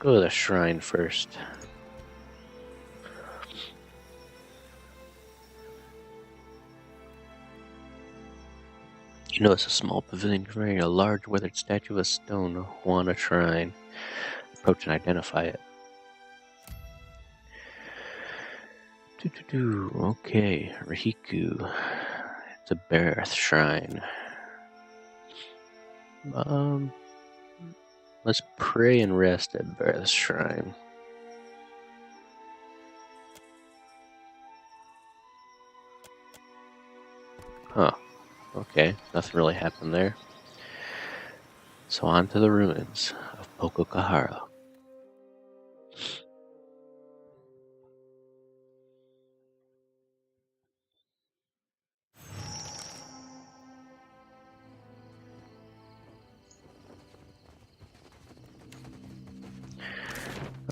go to the shrine first. You notice a small pavilion carrying a large weathered statue of a stone on a shrine. Approach and identify it. Okay, Rahiku. It's a Bareth shrine. Let's pray and rest at Bareth's shrine. Huh. Okay, nothing really happened there. So on to the ruins of Pokokahara.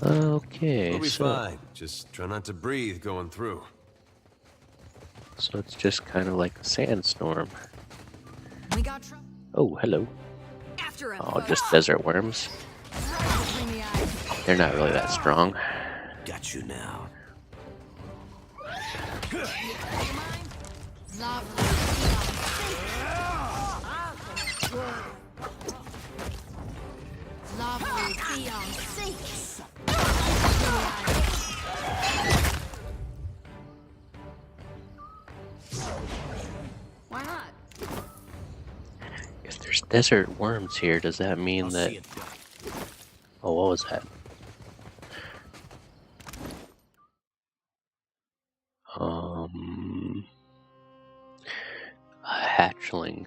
Okay, We'll be fine. Just try not to breathe going through. So it's just kind of like a sandstorm. We got trouble. Oh, hello. After him. Oh, just desert worms. They're not really that strong. Got you now. Why not? If there's desert worms here, does that mean that... Oh, what was that? A hatchling.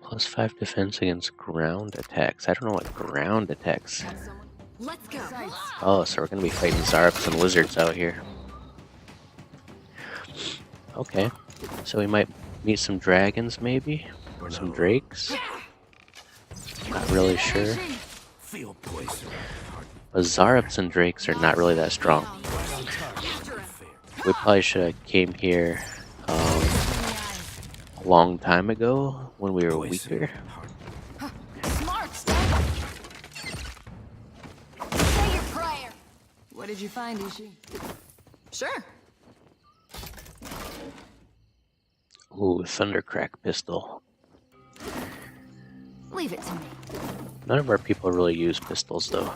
+5 defense against ground attacks. I don't know what ground attacks. Let's go. Oh, so we're gonna be fighting Zarps and lizards out here. Okay, so we might meet some dragons, maybe? Or some drakes? Not really sure. But Zarps and drakes are not really that strong. We probably should have came here a long time ago when we were weaker. Smart stuff. Say your prayer. What did you find, Ishi? Sure. Ooh, Thundercrack pistol. Leave it to me. None of our people really use pistols, though.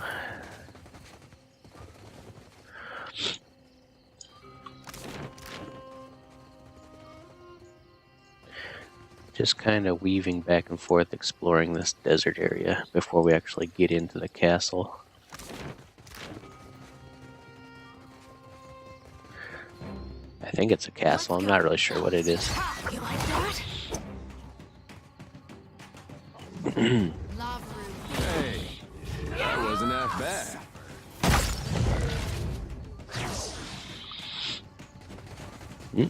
Just kind of weaving back and forth, exploring this desert area before we actually get into the castle. I think it's a castle. I'm not really sure what it is. You like that? Hey, that wasn't half bad. Hmm?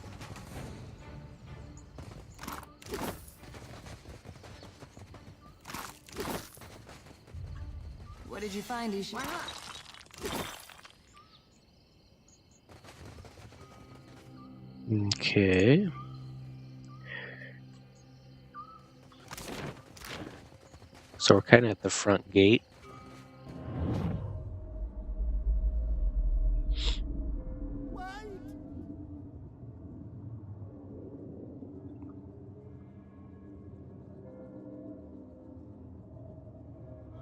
What did you find, Ishi? Why not? Okay. So we're kind of at the front gate.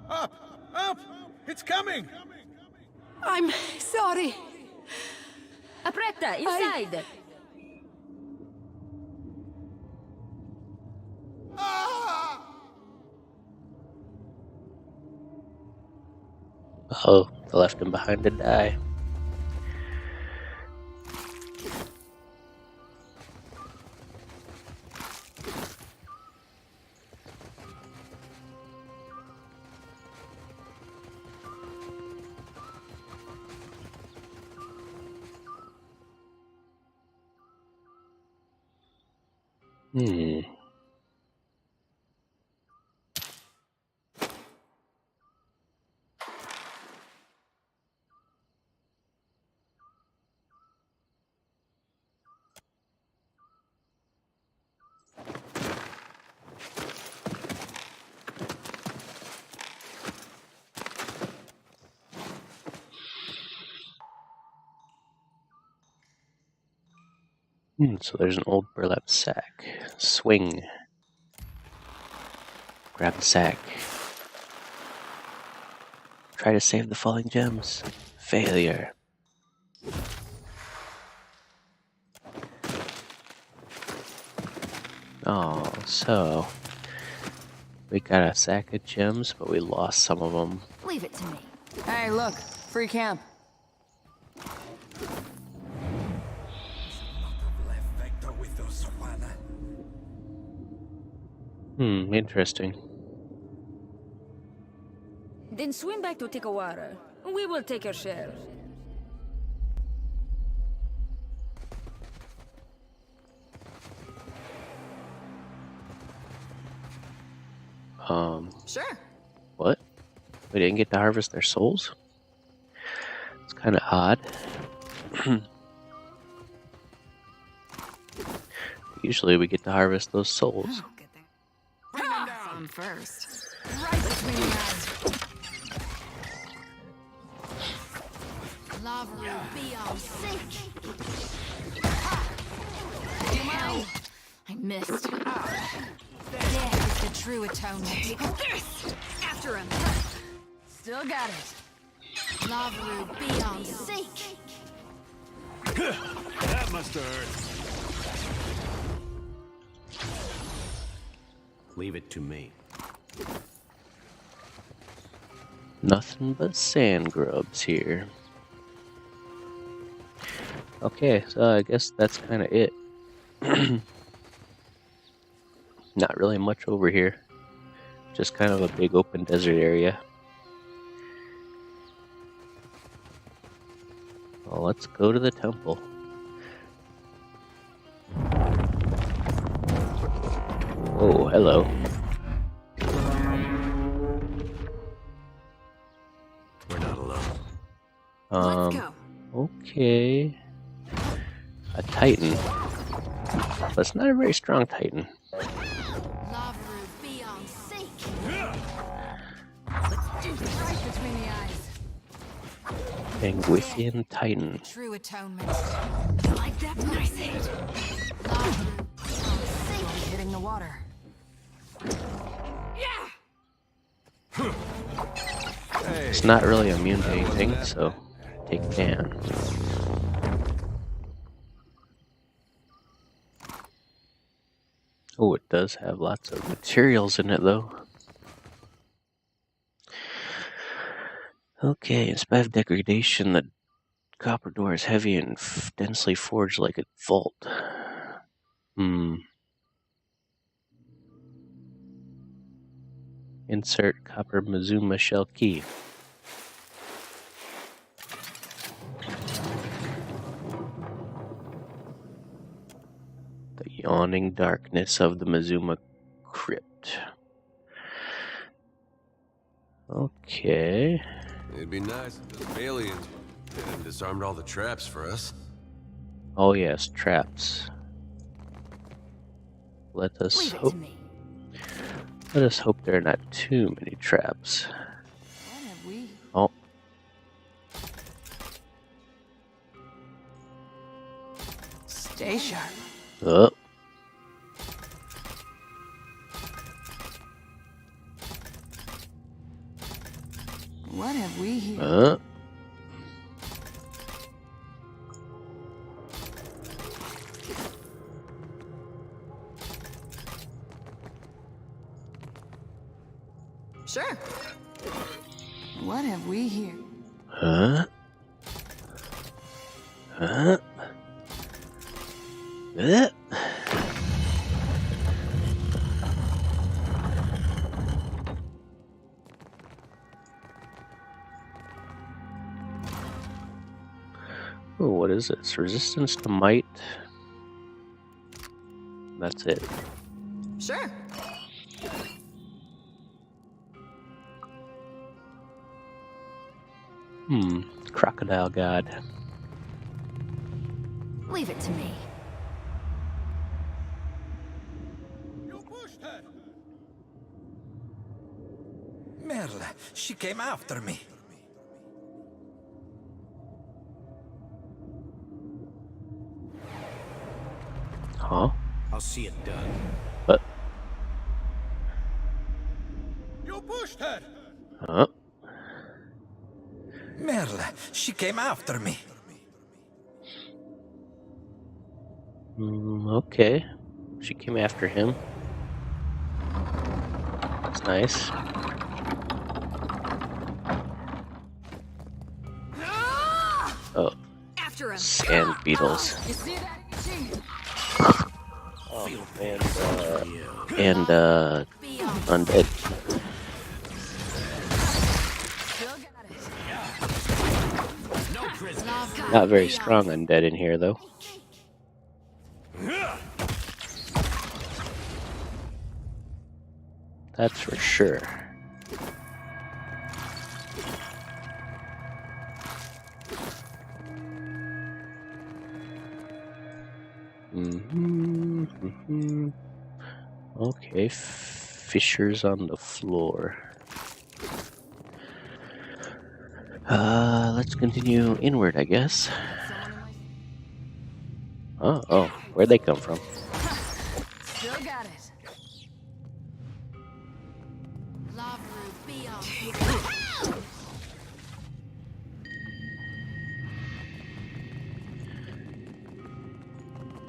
Up! Up! It's coming! I'm sorry. Apretta, inside! Oh, they left him behind to die. So there's an old burlap sack. Swing. Grab the sack. Try to save the falling gems. Failure. Oh, so we got a sack of gems, but we lost some of them. Leave it to me. Hey, look. Free camp. Interesting. Then swim back to Tikawara. We will take your share. Sure. What? We didn't get to harvest their souls? It's kind of odd. Usually we get to harvest those souls. Oh, good thing. Bring them down first. Right between the eyes. Love will be on sync. You mind? I missed. Death is the true atonement. Take this! After him. Still got it. Love will be on sync. That must have hurt. Leave it to me. Nothing but sand grubs here. Okay, so I guess that's kind of it. Not really much over here. Just kind of a big open desert area. Well, let's go to the temple. Oh, hello. We're not alone. Let's go. Okay. A titan. But it's not a very strong titan. Love will be on sync. Let's do this right between the eyes. Penguithian titan. True atonement. Like that nice hit. Love will be on sync. Hitting the water. It's not really immune to anything, so take it down. Oh, it does have lots of materials in it, though. Okay, in spite of degradation, the copper door is heavy and densely forged like a vault. Insert copper Mizuma shell key. The yawning darkness of the Mizuma crypt. Okay. It'd be nice if those aliens had disarmed all the traps for us. Oh yes, traps. Let us Leave it hope. to me. Let us hope there are not too many traps. What have we? Oh, Stay sharp. oh. What have we here? Sure. What have we here? Huh? Huh? Oh, what is this? Resistance to might. That's it. Sure. Crocodile god. Leave it to me. You pushed her! Merle, she came after me. Huh? I'll see it done. But, You pushed her! huh? Merle, she came after me. Okay. She came after him. That's nice. Oh, After him. sand beetles. You see that, Ichi? And Beyond. undead. Still got it. Love Not very beyond. strong undead in here, though. That's for sure. Okay, fissures on the floor. Let's continue inward, I guess. Oh, where'd they come from? Still got it. Love beyond.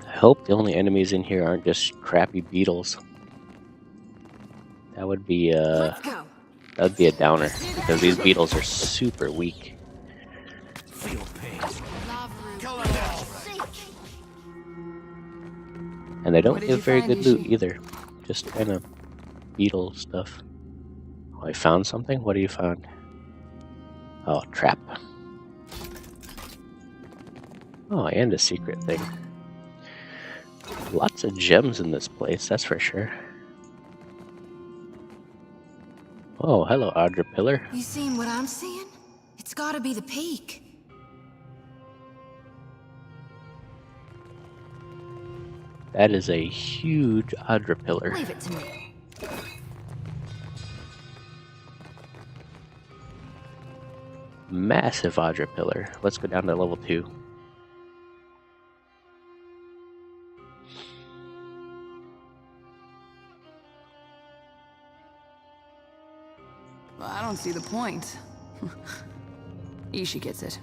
I hope the only enemies in here aren't just crappy beetles. That would be Let's go. that'd be a downer because these beetles are super weak. Feel pain. Love And they don't What did give you very find, good loot Ishi? either. Just kind of beetle stuff. Oh, I found something? What do you found? Oh, trap. Oh, and a secret thing. Lots of gems in this place, that's for sure. Oh, hello, Audra Pillar. You seeing what I'm seeing? It's gotta be the peak. That is a huge Audra Pillar. Leave it to me. Massive Audra Pillar. Let's go down to level 2. Well, I don't see the point. Ishi gets it.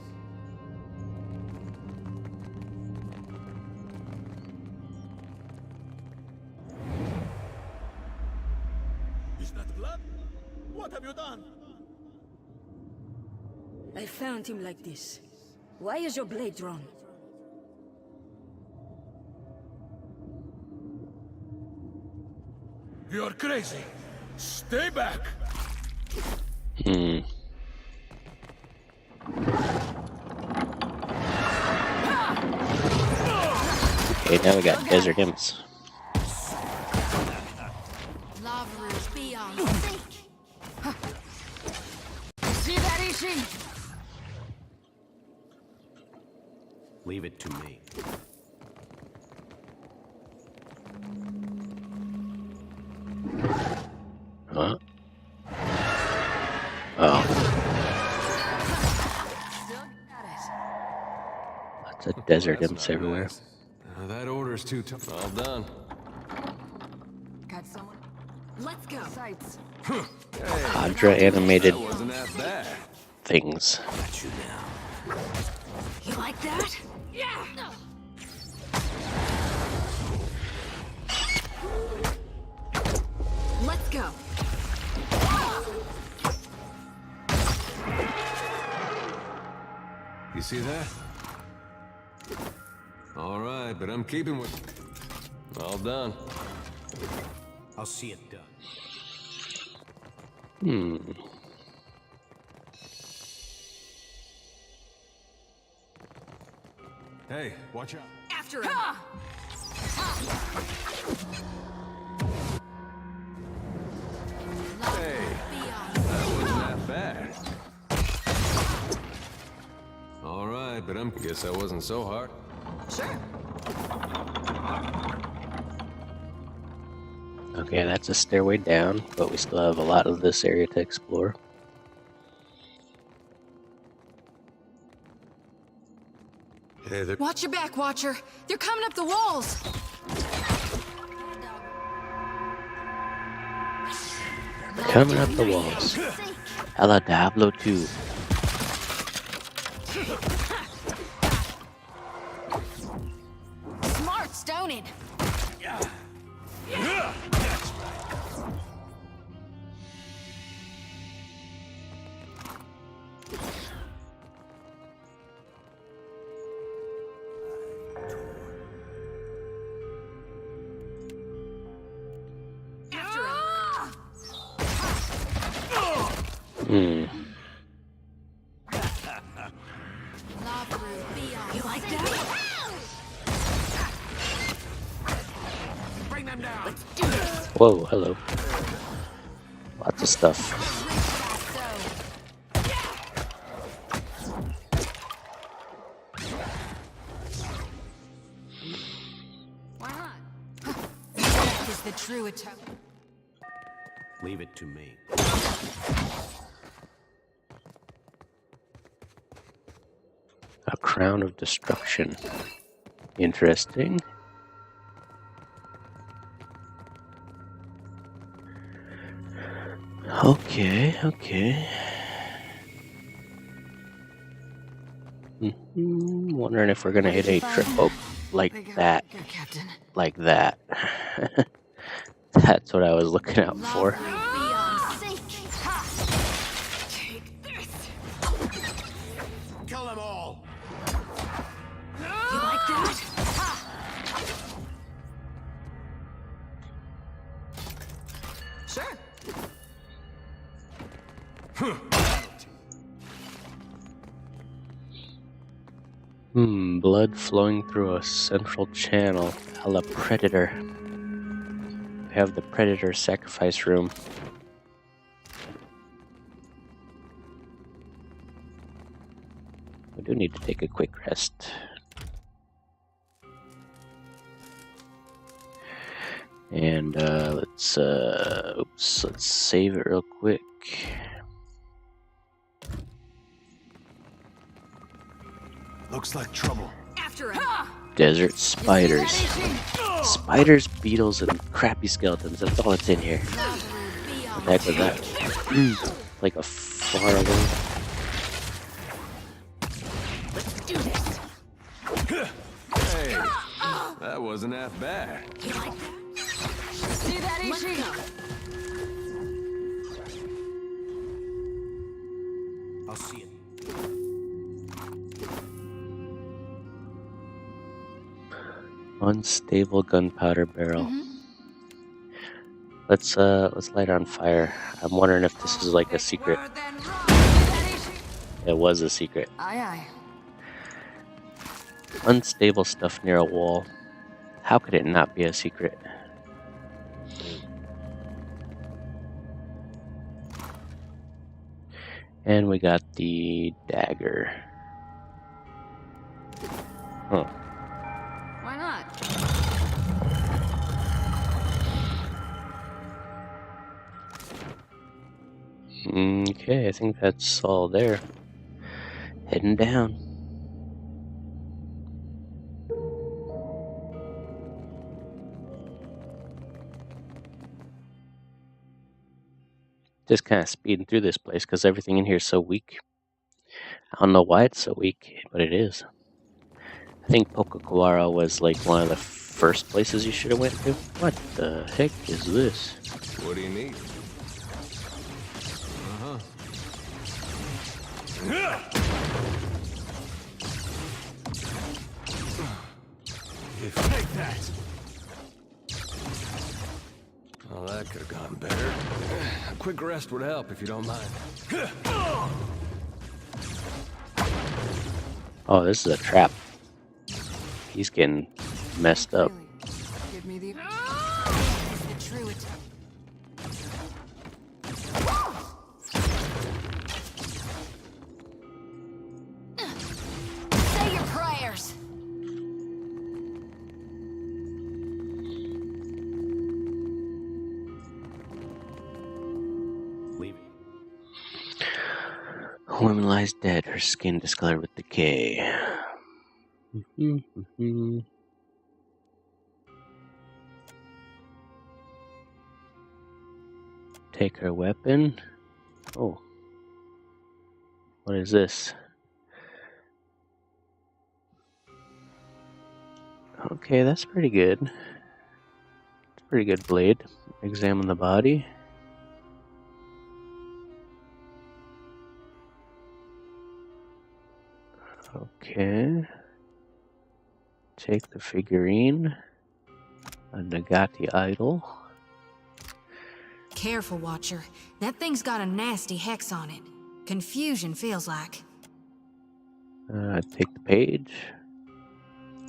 Is that blood? What have you done? I found him like this. Why is your blade drawn? You're crazy. Stay back. Hmm. Okay, now we got desert imps. Love rules beyond. See that, Ishi? Leave it to me. Huh? Oh, Still got it. lots of desert That's imps not everywhere. nice. That order's too tough. All done. Got someone? Let's go. Sights. Audra animated That wasn't that bad. things. Got you now. You like that? Yeah. Let's go. You see that? All right, but I'm keeping with. All done. I'll see it done. Hmm. Hey, watch out. After him. Hey, Beyond. that wasn't that bad. All right, but I'm. Guess that wasn't so hard. Sure. Okay, that's a stairway down, but we still have a lot of this area to explore. Hey, there. Watch your back, Watcher. They're coming up the walls. Coming up the walls. A la Diablo 2. Smart stoning. After him. Lava root beyond. You like that? Bring them down. Let's do this. Whoa, hello. Lots of stuff. Why not? Death is the true atonement. Leave it to me. A crown of destruction. Interesting. Okay. Wondering if we're gonna hit a triple like that. Good captain. Like that. That's what I was looking out for. Lava root beyond sink. Ha! Take this. Kill them all. You like that? Ha! Sure. Blood flowing through a central channel. A la Predator. We have the Predator sacrifice room. We do need to take a quick rest. And let's save it real quick. Looks like trouble. After him. Desert spiders. Spiders, beetles, and crappy skeletons. That's all that's in here. Lava root beyond. What the heck was that? Like a far away. Let's do this. Hey, that wasn't half bad. You like that? See that, Ishi? I'll see it. Unstable gunpowder barrel. Let's light it on fire. I'm wondering if this is like a secret. It was a secret. Aye, aye. Unstable stuff near a wall. How could it not be a secret? And we got the dagger. Huh. Why not? Okay, I think that's all there. Heading down. Just kind of speeding through this place because everything in here is so weak. I don't know why it's so weak, but it is. I think Pokokawara was like one of the first places you should have went to. What the heck is this? What do you need? Take that. Well, that could have gone better. A quick rest would help if you don't mind. Oh, this is a trap. He's getting messed up. Give me the. It's the true atonement. Say your prayers. Leave it. A woman lies dead, her skin discolored with decay. Take her weapon. Oh. What is this? Okay, that's pretty good. It's a pretty good blade. Examine the body. Okay. Take the figurine. A Nagati idol. Careful, Watcher. That thing's got a nasty hex on it. Confusion feels like. Take the page.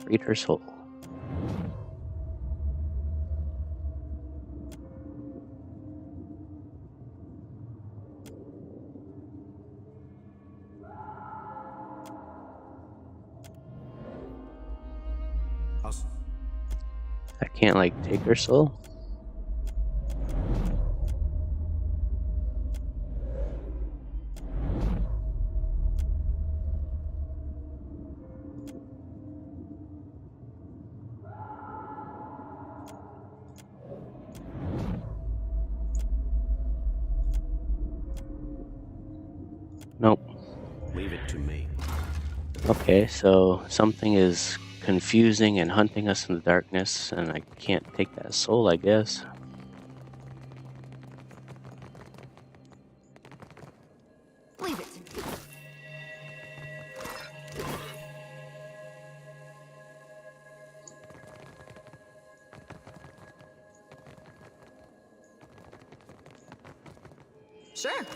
Read her soul. I can't, like, take her soul? Nope. Leave it to me. Okay, so something is confusing and hunting us in the darkness, and I can't take that soul, I guess. Leave it to me. Sure.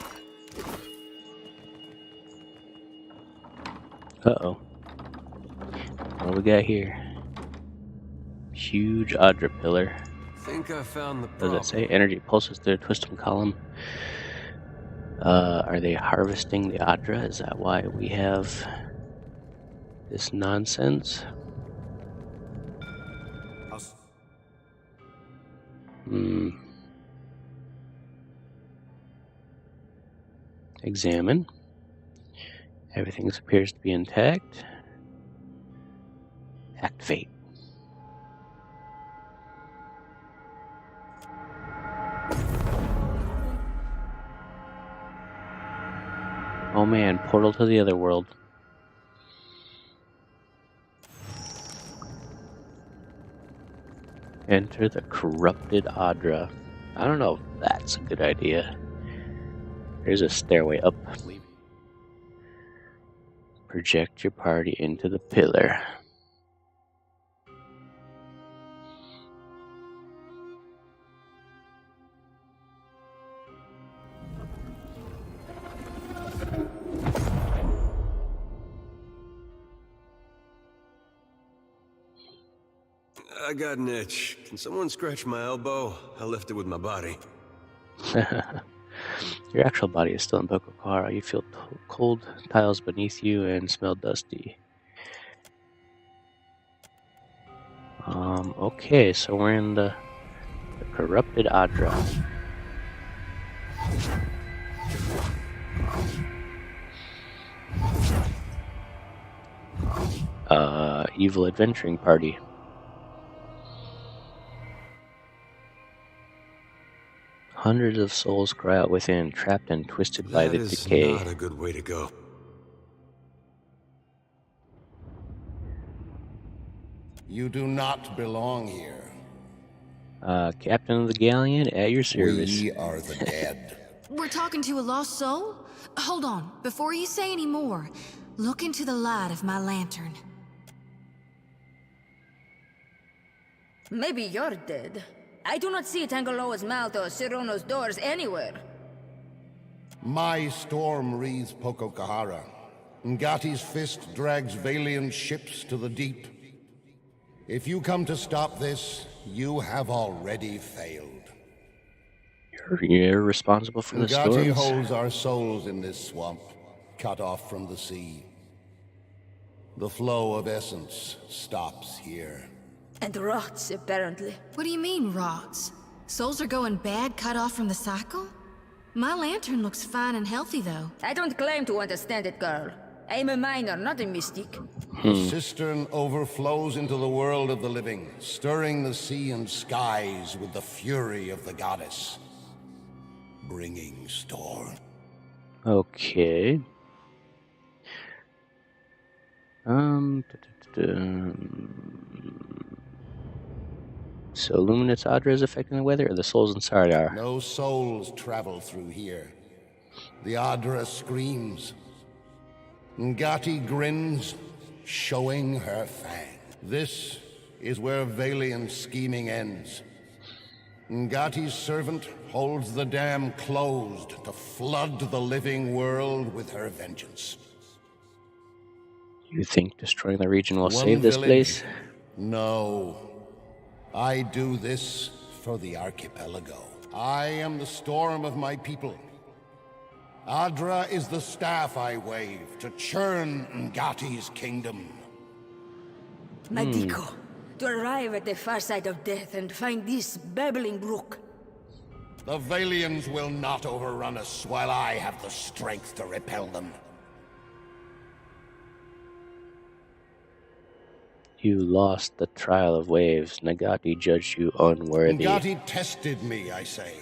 Uh-oh. What do we got here? Huge Adra pillar. Think I found the What problem. does it say? Energy pulses through a twisting column. Are they harvesting the Adra? Is that why we have this nonsense? Examine. Everything appears to be intact. Activate. Oh man, portal to the other world. Enter the corrupted Adra. I don't know if that's a good idea. There's a stairway up. Project your party into the pillar. I got an itch. Can someone scratch my elbow? I lift it with my body. Your actual body is still in Pokokara. You feel cold tiles beneath you and smell dusty. Okay, so we're in the corrupted Adra. Evil adventuring party. Hundreds of souls cry out within, trapped and twisted by the decay. That is not a good way to go. You do not belong here. Captain of the galleon, at your service. We are the dead. We're talking to a lost soul? Hold on. Before you say any more, look into the light of my lantern. Maybe you're dead. I do not see Tangaloa's mouth or Sirono's doors anywhere. My storm wreathes Pokokahara. Ngati's fist drags Valiant ships to the deep. If you come to stop this, you have already failed. You're responsible for the Ngati storms? holds our souls in this swamp, cut off from the sea. The flow of essence stops here. And rots, apparently. What do you mean, rots? Souls are going bad, cut off from the cycle? My lantern looks fine and healthy, though. I don't claim to understand it, girl. I am a miner, not a mystic. The cistern overflows into the world of the living, stirring the sea and skies with the fury of the goddess. bringing storm. Okay. So Luminous Adra is affecting the weather, or the souls inside are? No souls travel through here. The Adra screams. Ngati grins, showing her fang. This is where Valian scheming ends. Ngati's servant holds the dam closed to flood the living world with her vengeance. You think destroying the region will One save this village? place? No. I do this for the archipelago. I am the storm of my people. Adra is the staff I wave to churn Ngati's kingdom. Madiko, to arrive at the far side of death and find this babbling brook. The Valians will not overrun us while I have the strength to repel them. You lost the trial of waves. Nagati judged you unworthy. Ngati tested me, I say.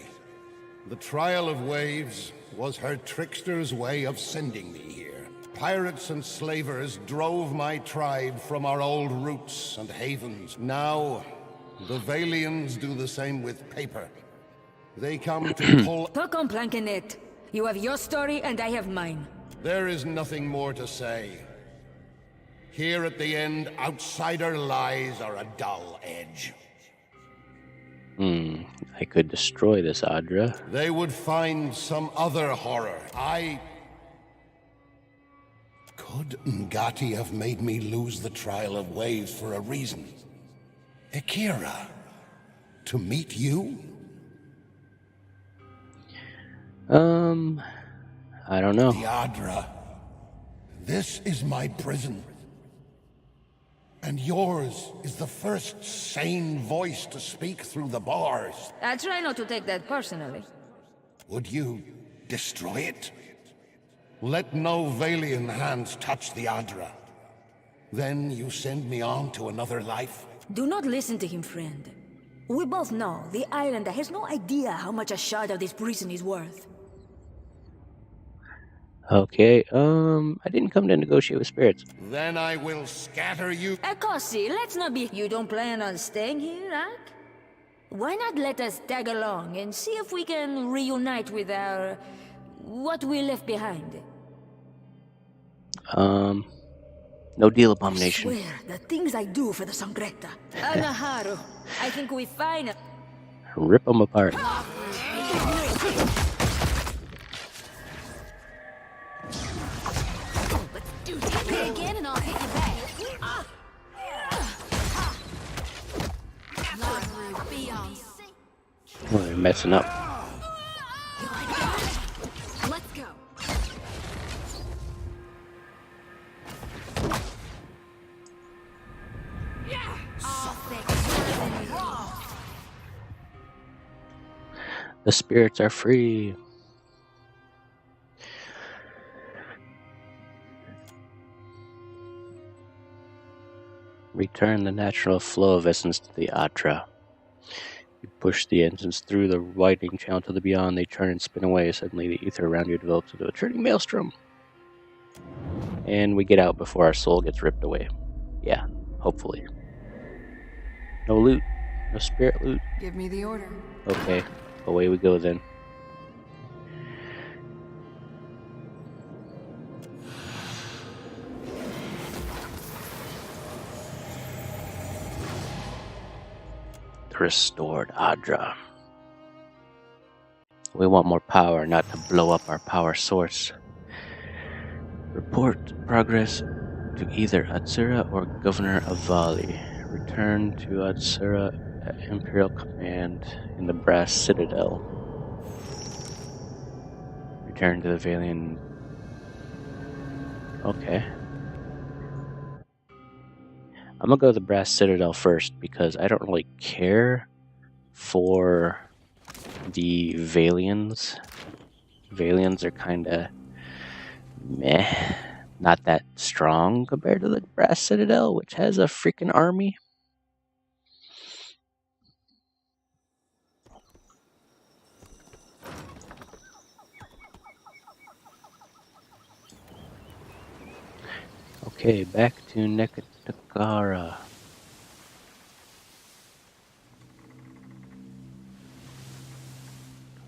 The trial of waves was her trickster's way of sending me here. Pirates and slavers drove my tribe from our old roots and havens. Now, the Valians do the same with paper. They come to pull... Talk on Plankenet. You have your story and I have mine. There is nothing more to say. Here at the end, outsider lies are a dull edge. I could destroy this Adra. They would find some other horror. Could Ngati have made me lose the trial of waves for a reason? Akira, to meet you? I don't know. Adra, this is my prison. And yours is the first sane voice to speak through the bars. I try not to take that personally. Would you destroy it? Let no Valian hands touch the Adra. Then you send me on to another life? Do not listen to him, friend. We both know the islander has no idea how much a shard of this prison is worth. Okay, I didn't come to negotiate with spirits. Then I will scatter you. Akosi, let's not be... You don't plan on staying here, Ak? Why not let us tag along and see if we can reunite with our... what we left behind? No deal, Abomination. I swear, the things I do for the Sangreta. Anaharu, I think we find... Rip them apart. Do it again and I'll hit you back. Lottery beyond. Oh, they're messing up. Let's go. The spirits are free. Return the natural flow of essence to the Atra. You push the engines through the widening channel to the beyond. They turn and spin away. Suddenly the ether around you develops into a turning maelstrom. And we get out before our soul gets ripped away. Yeah, hopefully. No loot. No spirit loot. Give me the order. Okay, away we go then. The restored Adra. We want more power, not to blow up our power source. Report progress to either Atsura or Governor of Vali. Return to Atsura at Imperial Command in the Brass Citadel. Return to the Valian. Okay. I'm gonna go to the Brass Citadel first because I don't really care for the Valians. Valians are kinda meh. Not that strong compared to the Brass Citadel, which has a freaking army. Okay, back to Nekatakara.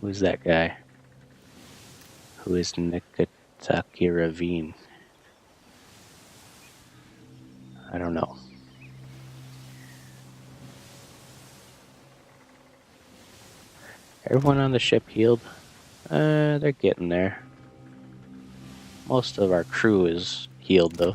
Who's that guy? Who is Nekataki Ravine? I don't know. Everyone on the ship healed? They're getting there. Most of our crew is healed, though.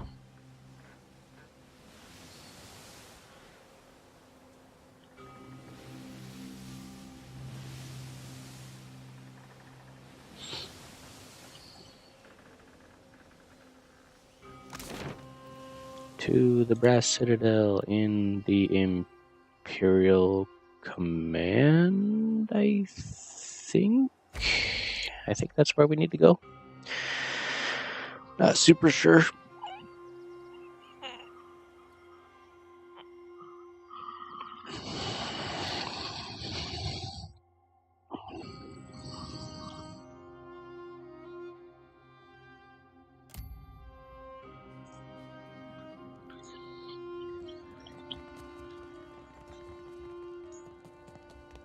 To the Brass Citadel in the Imperial Command, I think? I think that's where we need to go. Not super sure.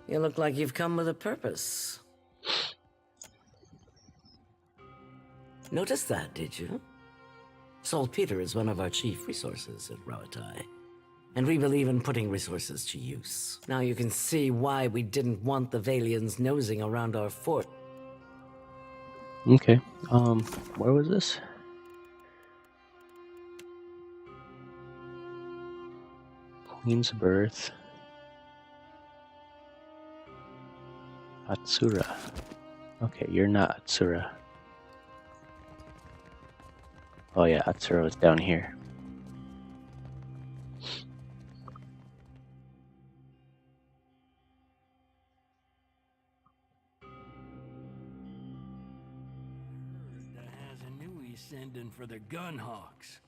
You look like you've come with a purpose. Noticed that, did you? Saltpeter is one of our chief resources at Rawatai, and we believe in putting resources to use. Now you can see why we didn't want the Valians nosing around our fort. Okay. Where was this? Queen's Birth. Atsura. Okay, you're not Atsura. Oh yeah, Atsura was down here. That has a newie sending for the gunhawks.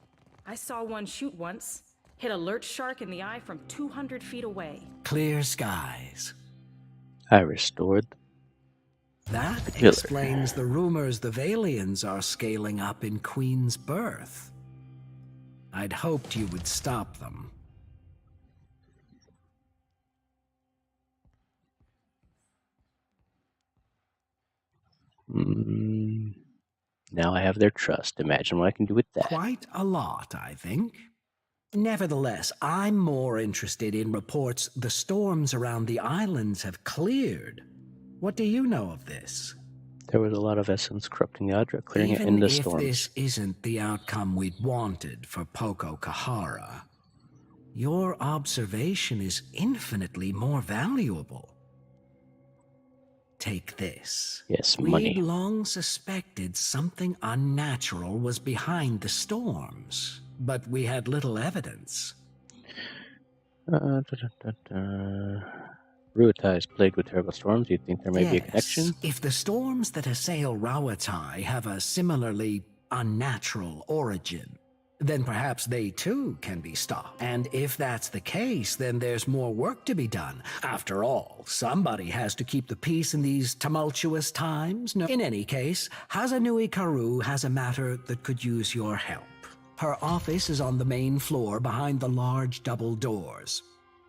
I saw one shoot once. Hit a lurch shark in the eye from 200 feet away. Clear skies. I restored. That Pillar. explains the rumors the Valians are scaling up in Queen's Birth. I'd hoped you would stop them. Now I have their trust. Imagine what I can do with that. Quite a lot, I think. Nevertheless, I'm more interested in reports the storms around the islands have cleared. What do you know of this? There was a lot of essence corrupting the Adra, clearing it in the storms. Even if this isn't the outcome we'd wanted for Poko Kahara, your observation is infinitely more valuable. Take this. Yes, money. We'd long suspected something unnatural was behind the storms, but we had little evidence. Ruatai is plagued with terrible storms. Do you think there may be a connection? If the storms that assail Rawatai have a similarly unnatural origin, then perhaps they too can be stopped. And if that's the case, then there's more work to be done. After all, somebody has to keep the peace in these tumultuous times. No. In any case, Hazanui Karu has a matter that could use your help. Her office is on the main floor behind the large double doors.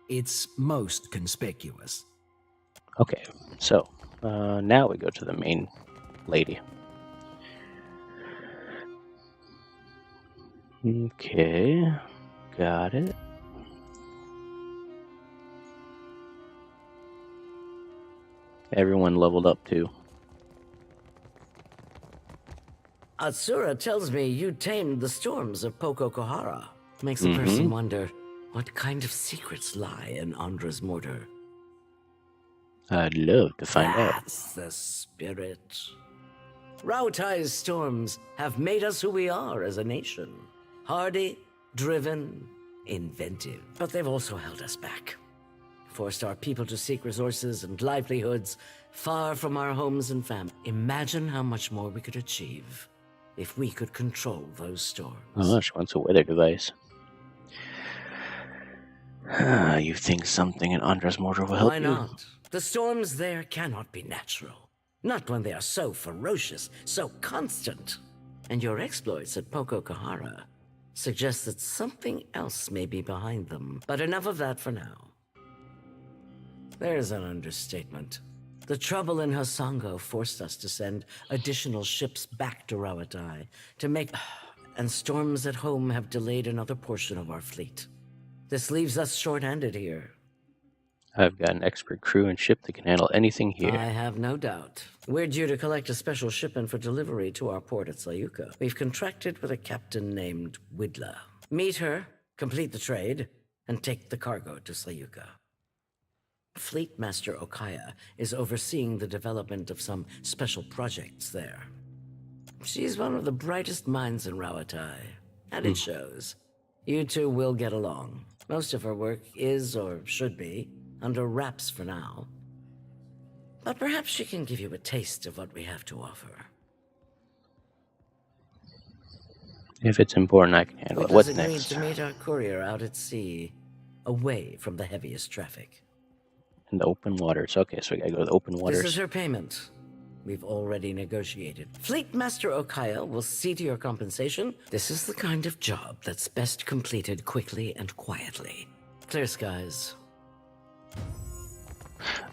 It's most conspicuous. Okay, so now we go to the main lady. Okay, got it. Everyone leveled up too. Atsura tells me you tamed the storms of Poko Kahara. Makes a person wonder what kind of secrets lie in Andra's mortar. I'd love to find out. That's the spirit. Rautai's storms have made us who we are as a nation. Hardy, driven, inventive. But they've also held us back. Forced our people to seek resources and livelihoods far from our homes and families. Imagine how much more we could achieve if we could control those storms. Oh, she wants a weather device. You think something in Andra's mortar will help Why you? not? The storms there cannot be natural. Not when they are so ferocious, so constant. And your exploits at Poko Kahara suggests that something else may be behind them. But enough of that for now. There's an understatement. The trouble in Hasango forced us to send additional ships back to Rawatai to make... And storms at home have delayed another portion of our fleet. This leaves us short-handed here. I've got an expert crew and ship that can handle anything here. I have no doubt. We're due to collect a special shipment for delivery to our port at Sayuka. We've contracted with a captain named Widla. Meet her, complete the trade, and take the cargo to Sayuka. Fleet Master Okaya is overseeing the development of some special projects there. She's one of the brightest minds in Rawatai, and it shows. You two will get along. Most of her work is, or should be, under wraps for now. But perhaps she can give you a taste of what we have to offer. If it's important, I can handle it. What's Agreed next? to meet our courier out at sea, away from the heaviest traffic. In the open waters. Okay, so we gotta go to the open waters. This is her payment. We've already negotiated. Fleet Master Okaya will see to your compensation. This is the kind of job that's best completed quickly and quietly. Clear skies.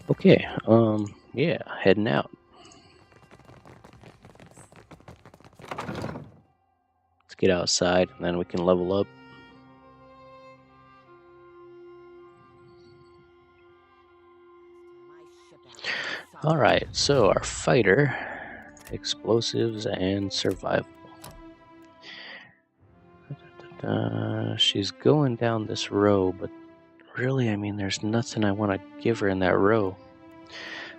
Okay, yeah, heading out. Let's get outside and then we can level up. Alright, so our fighter, explosives and survival. She's going down this row, but really, I mean, there's nothing I want to give her in that row.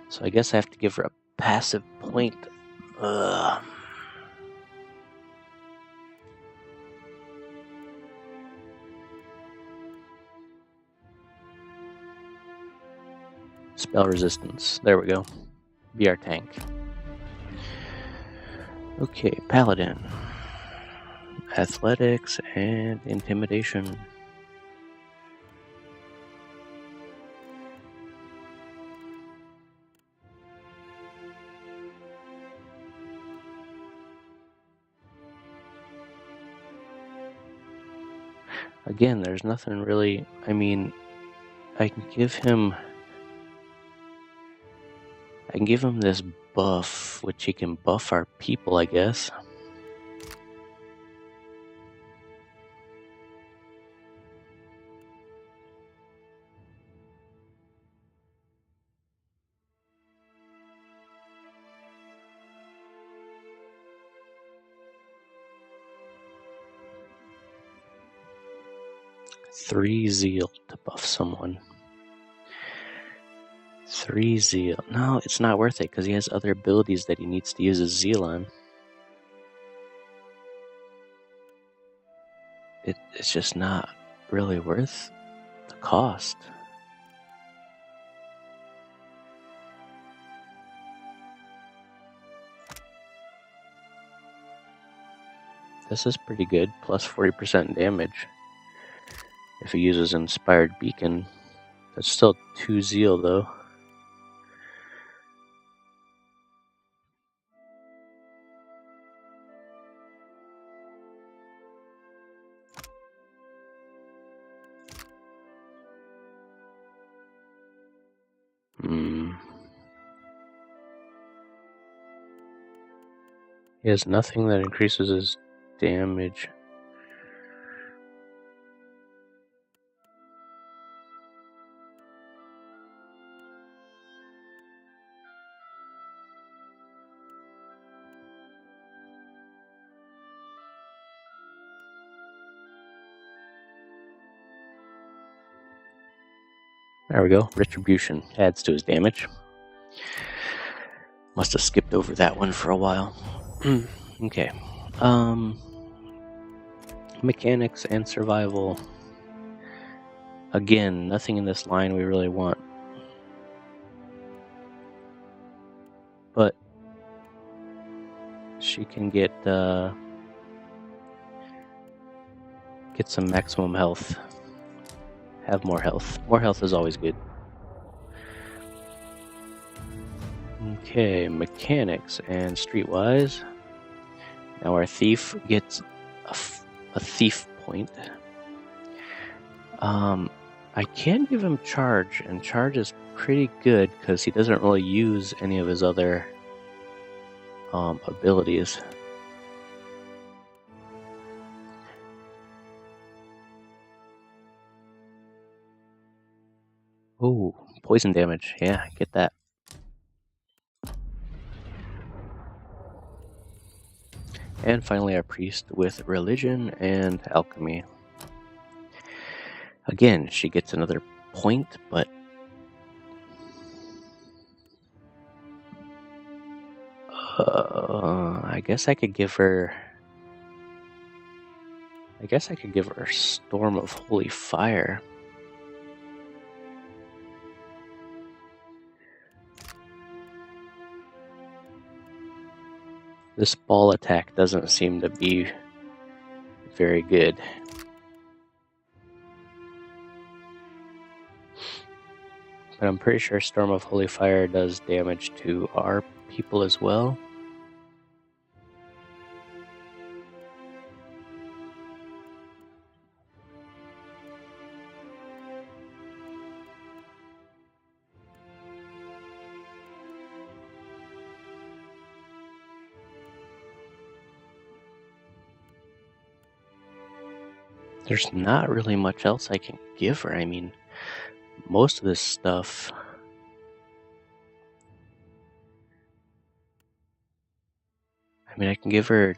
So I guess I have to give her a passive point. Spell resistance. There we go. Be our tank. Okay, Paladin. Athletics and intimidation. Again, there's nothing really, I mean, I can give him this buff, which he can buff our people, I guess. Three zeal to buff someone. 3 zeal. No, it's not worth it because he has other abilities that he needs to use his zeal on. It's just not really worth the cost. This is pretty good, plus 40% damage. If he uses Inspired Beacon, that's still 2 zeal though. He has nothing that increases his damage. There we go. Retribution adds to his damage. Must have skipped over that one for a while. Okay. Mechanics and survival. Again, nothing in this line we really want. But she can get some maximum health. Have more health. More health is always good. Okay, mechanics and streetwise. Now our thief gets a thief point. I can give him charge, and charge is pretty good because he doesn't really use any of his other abilities. Ooh, poison damage. Yeah, get that. And finally, our priest with religion and alchemy. Again, she gets another point, but I guess I could give her. I guess I could give her Storm of Holy Fire. This ball attack doesn't seem to be very good. But I'm pretty sure Storm of Holy Fire does damage to our people as well. There's not really much else I can give her. I mean, most of this stuff... I mean, I can give her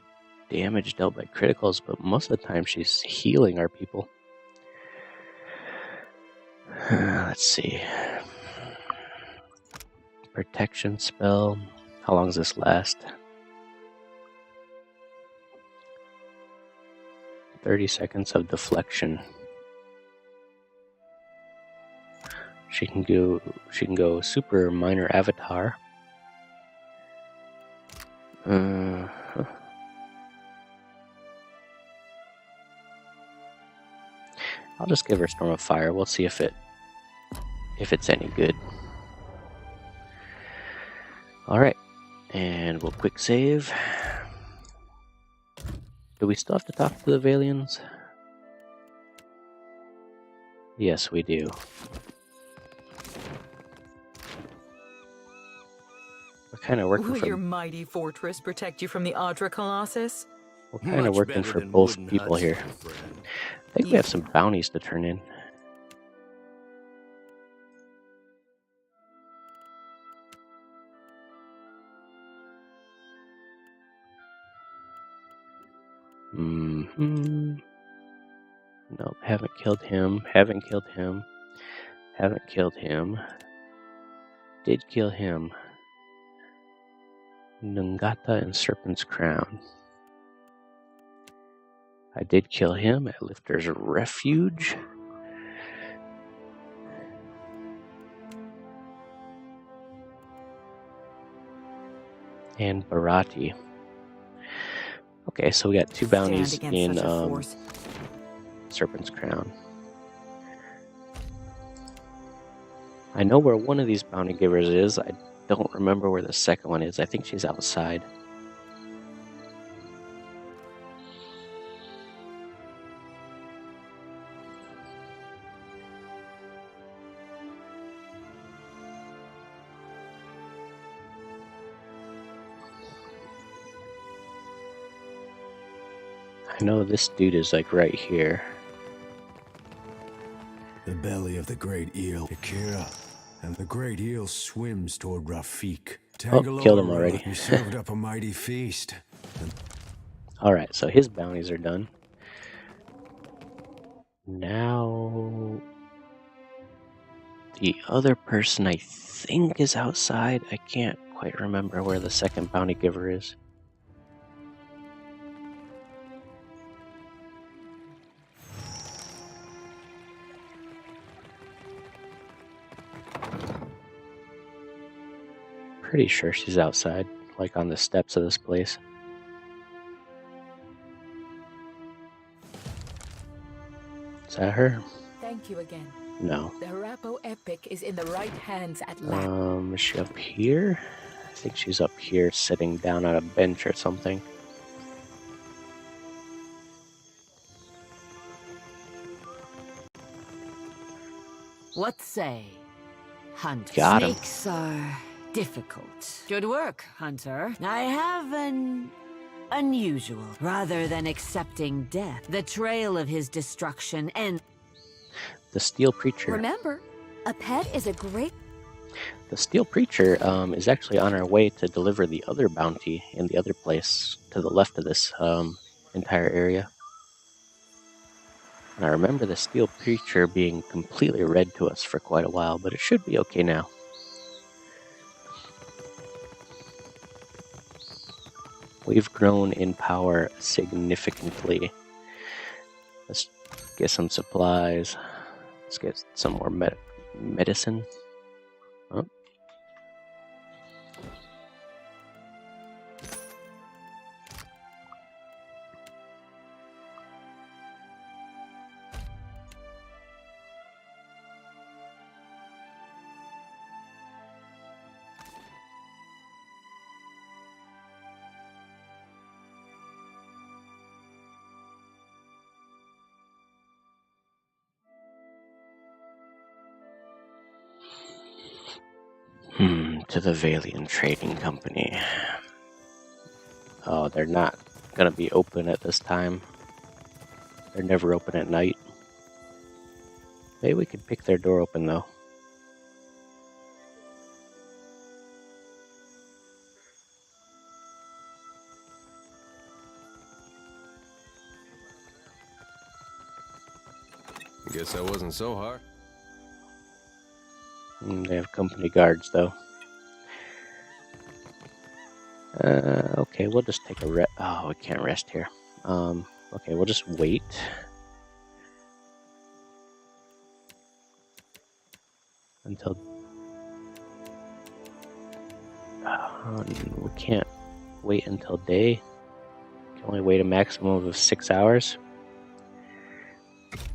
damage dealt by criticals, but most of the time she's healing our people. Let's see. Protection spell. How long does this last? 30 seconds of deflection. She can go super minor avatar. I'll just give her Storm of Fire. We'll see if it's any good. Alright. And we'll quick save. Do we still have to talk to the Valians? Yes, we do. We're kind of working Will for... your mighty fortress protect you from the Audra Colossus? We're kind of working for both people here. I think we have some bounties to turn in. Nope, haven't killed him. Haven't killed him. Haven't killed him. Did kill him. Nungata and Serpent's Crown. I did kill him at Lifter's Refuge. And Barati. Okay, so we got 2 bounties in Serpent's Crown. I know where one of these bounty givers is. I don't remember where the second one is. I think she's outside. I know this dude is like right here. The belly of the great eel, Akira, and the great eel swims toward Rafik. Oh, killed him already. He served up a mighty feast. Alright, so his bounties are done. Now... the other person I think is outside. I can't quite remember where the second bounty giver is. Pretty sure she's outside, like on the steps of this place. Is that her? Thank you again. No. The Rapo epic is in the right hands at last. Is she up here? I think she's up here sitting down on a bench or something. What say? Hunt. Got him. Snakes are difficult. Good work, Hunter. I have an unusual. Rather than accepting death, the trail of his destruction ends. The Steel Preacher. Remember, a pet is a great... The Steel Preacher is actually on our way to deliver the other bounty in the other place to the left of this entire area. And I remember the Steel Preacher being completely red to us for quite a while, but it should be okay now. We've grown in power significantly. Let's get some supplies. Let's get some more medicine. Oh. To the Valiant Trading Company. Oh, they're not gonna be open at this time. They're never open at night. Maybe we could pick their door open though. Guess that wasn't so hard. They have company guards though. Okay, we'll just take a rest. Oh, we can't rest here. Okay, we'll just wait. Until... we can't wait until day. We can only wait a maximum of 6 hours.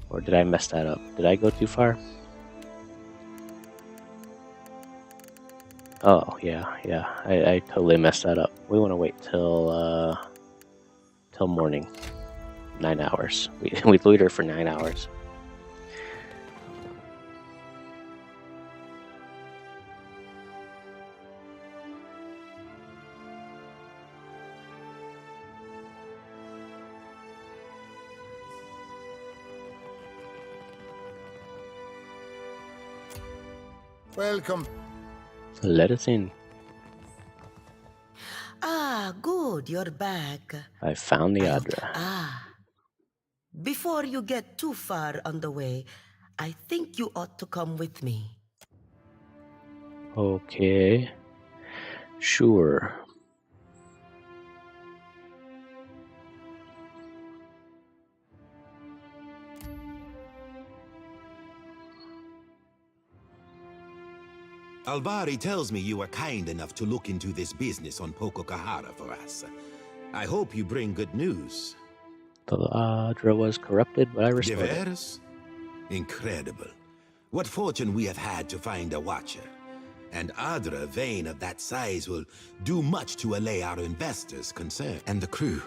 Or did I mess that up? Did I go too far? Oh, yeah, I totally messed that up. We want to wait till morning. 9 hours. We loiter for 9 hours. Welcome. Let us in. Ah, good, you're back. I found the Adra. Before you get too far on the way, I think you ought to come with me. Okay. Sure. Albari tells me you were kind enough to look into this business on Pococahara for us. I hope you bring good news. The Adra was corrupted, but I restored it. Diverse? Incredible. What fortune we have had to find a watcher. An Adra vein of that size will do much to allay our investors' concern. And the crew.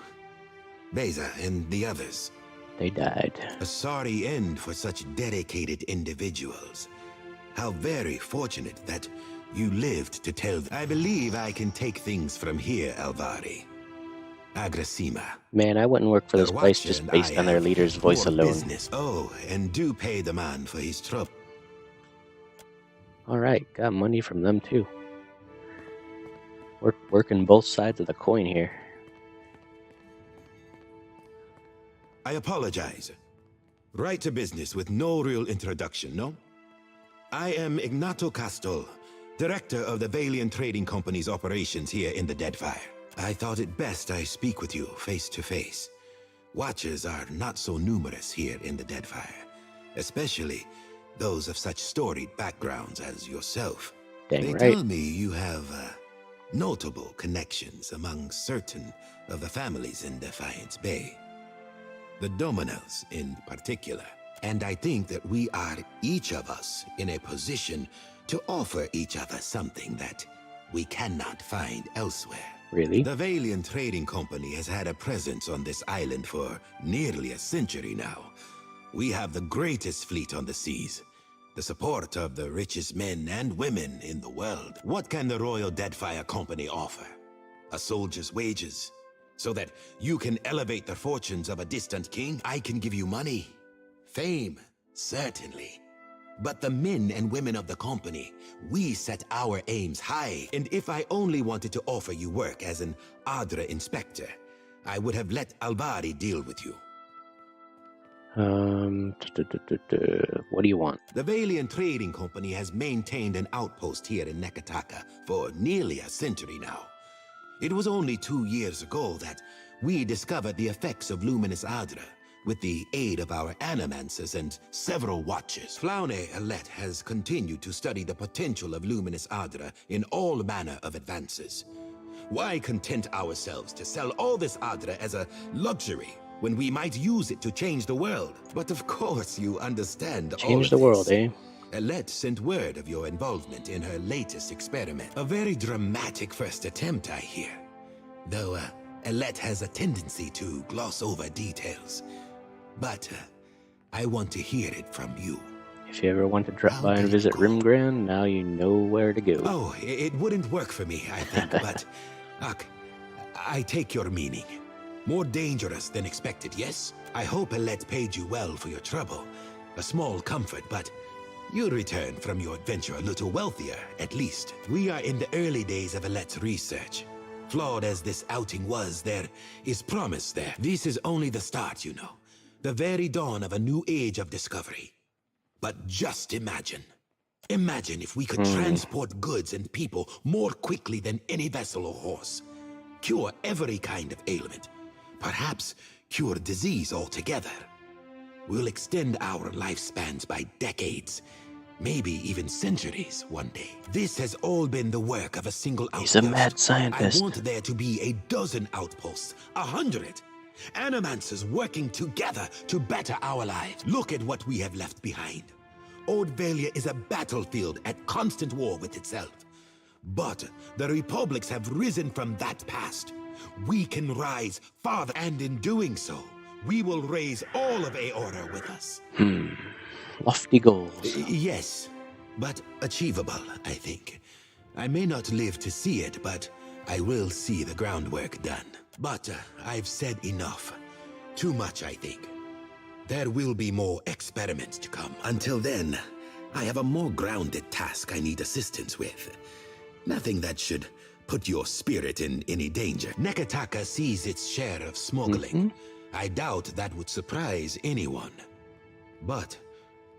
Beza and the others. They died. A sorry end for such dedicated individuals. How very fortunate that you lived to tell them. I believe I can take things from here, Alvari. Agrasima. Man, I wouldn't work for this place just based on their leader's voice alone. Business. Oh, and do pay the man for his trouble. Alright, got money from them too. Working both sides of the coin here. I apologize. Right to business with no real introduction, no? I am Ignato Castor, director of the Valiant Trading Company's operations here in the Deadfire. I thought it best I speak with you face to face. Watchers are not so numerous here in the Deadfire, especially those of such storied backgrounds as yourself. They tell me you have notable connections among certain of the families in Defiance Bay. The Dominels in particular. And I think that we are, each of us, in a position to offer each other something that we cannot find elsewhere. Really? The Valiant Trading Company has had a presence on this island for nearly a century now. We have the greatest fleet on the seas, the support of the richest men and women in the world. What can the Royal Deadfire Company offer? A soldier's wages, so that you can elevate the fortunes of a distant king? I can give you money, fame, certainly. But the men and women of the company, we set our aims high. And if I only wanted to offer you work as an Adra inspector, I would have let Alvari deal with you. What do you want? The Valiant Trading Company has maintained an outpost here in Nekataka for nearly a century now. It was only 2 years ago that we discovered the effects of luminous Adra with the aid of our animancers and several watchers. Flaune Alette has continued to study the potential of luminous Adra in all manner of advances. Why content ourselves to sell all this Adra as a luxury when we might use it to change the world? But of course you understand all of this. Change the world, eh? Alette sent word of your involvement in her latest experiment. A very dramatic first attempt, I hear. Though Alette has a tendency to gloss over details. But I want to hear it from you. If you ever want to drop by and visit Rimgran, now you know where to go. Oh, it wouldn't work for me, I think, but... Ak, I take your meaning. More dangerous than expected, yes? I hope Alette paid you well for your trouble. A small comfort, but you'll return from your adventure a little wealthier, at least. We are in the early days of Alette's research. Flawed as this outing was, there is promise there. This is only the start, you know. The very dawn of a new age of discovery. But just imagine. Imagine if we could transport goods and people more quickly than any vessel or horse. Cure every kind of ailment. Perhaps cure disease altogether. We'll extend our lifespans by decades. Maybe even centuries one day. This has all been the work of a single outpost. He's a mad scientist. I want there to be a dozen outposts. 100. Animancers working together to better our lives. Look at what we have left behind. Old Valia is a battlefield at constant war with itself. But the republics have risen from that past. We can rise farther, and in doing so, we will raise all of Aora with us. Lofty goals. Yes, but achievable, I think. I may not live to see it, but I will see the groundwork done. But I've said enough. Too much, I think. There will be more experiments to come. Until then, I have a more grounded task I need assistance with. Nothing that should put your spirit in any danger. Nekataka sees its share of smuggling. I doubt that would surprise anyone. But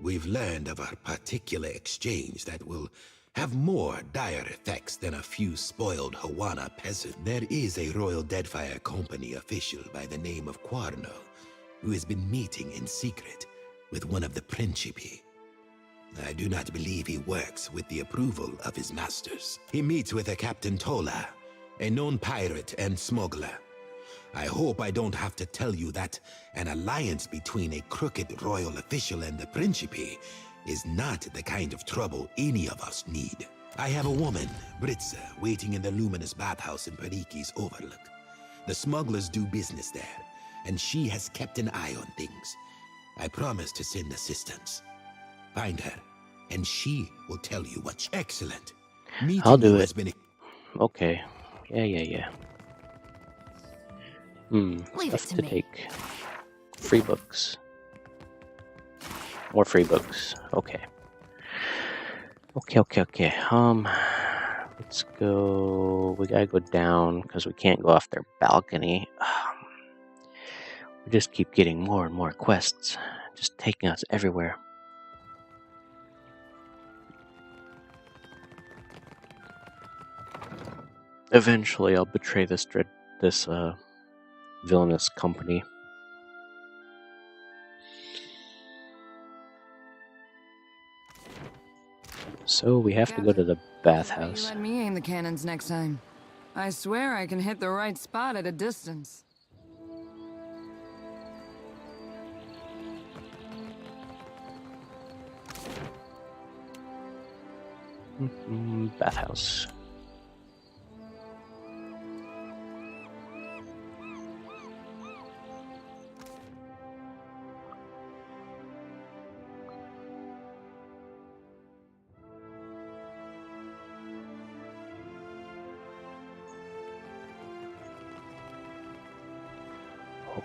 we've learned of a particular exchange that will have more dire effects than a few spoiled Hawana peasants. There is a Royal Deadfire Company official by the name of Quarno, who has been meeting in secret with one of the Principi. I do not believe he works with the approval of his masters. He meets with a Captain Tola, a known pirate and smuggler. I hope I don't have to tell you that an alliance between a crooked royal official and the Principi is not the kind of trouble any of us need. I have a woman, Britza, waiting in the luminous bathhouse in Pariki's Overlook. The smugglers do business there, and she has kept an eye on things. I promise to send assistance. Find her, and she will tell you what's excellent. I'll do it. Okay. Yeah. Leave it Stuff to me. take. Free books. More free books. Okay. Let's go. We gotta go down because we can't go off their balcony. We just keep getting more and more quests, just taking us everywhere. Eventually, I'll betray this villainous company. So we have to go to the bathhouse. Let me aim the cannons next time. I swear I can hit the right spot at a distance. Bathhouse.